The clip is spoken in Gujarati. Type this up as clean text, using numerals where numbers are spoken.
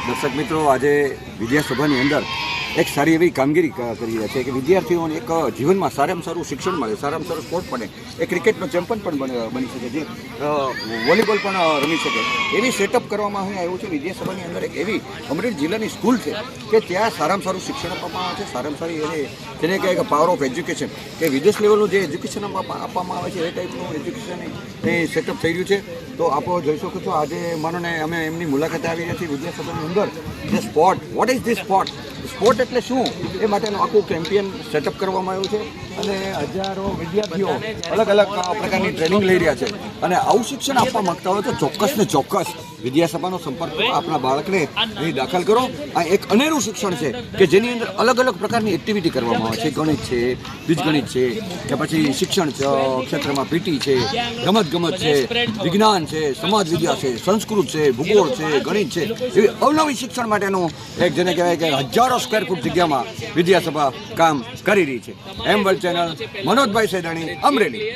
દર્શક મિત્રો, આજે વિદ્યાસભાની અંદર એક સારી એવી કામગીરી કરી રહ્યા છે કે વિદ્યાર્થીઓને એક જીવનમાં સારામાં સારું શિક્ષણ મળે, સારામાં સારું સ્પોર્ટ મળે, એ ક્રિકેટનો ચેમ્પિયન પણ બની શકે, જે વોલીબોલ પણ રમી શકે, એવી સેટઅપ કરવામાં આવ્યું છે. વિદ્યાસભાની અંદર એક એવી અમરેલી જિલ્લાની સ્કૂલ છે કે ત્યાં સારામાં સારું શિક્ષણ આપવામાં આવે છે. સારામાં સારી એને જેને કહેવાય કે પાવર ઓફ એજ્યુકેશન, કે વિદેશ લેવલનું જે એજ્યુકેશન આપવામાં આવે છે એ ટાઈપનું એજ્યુકેશન એ સેટઅપ થઈ રહ્યું છે. તો આપ જોઈ શકો છો, આજે માનોને અમે એમની મુલાકાતે આવી રહ્યા છીએ વિદ્યાસભાની અંદર. જે sport, what is this sport, sport એટલે શું, એ માટેનું આખું કેમ્પિયન સેટઅપ કરવામાં આવ્યું છે. અને હજારો વિદ્યાર્થીઓ અલગ અલગ પ્રકારની ટ્રેનિંગ લઈ રહ્યા છે. અને આવું શિક્ષણ આપવા માંગતા હોય તો ચોક્કસ ને ચોક્કસ વિદ્યાસભાનો સંપર્ક કરો, આપણા બાળકને અહીં દાખલ કરો. આ એક અનેરું શિક્ષણ છે કે જેની અંદર અલગ અલગ પ્રકારની એક્ટિવિટી કરવામાં આવે છે. ગણિત છે, બીજગણિત છે, કે પછી શિક્ષણ ક્ષેત્રમાં પીટી છે, રમતગમત છે, વિજ્ઞાન છે, સમાજ વિદ્યા છે, સંસ્કૃત છે, ભૂગોળ છે, ગણિત છે, એવી અવનવી શિક્ષણ માટેનું એક જેને કહેવાય કે હજારો સ્ક્વેર ફૂટ જગ્યામાં વિદ્યાસભા કામ કરી રહી છે. એમ વર્લ્ડ ચેનલ, મનોજભાઈ સેદાણી, અમરેલી.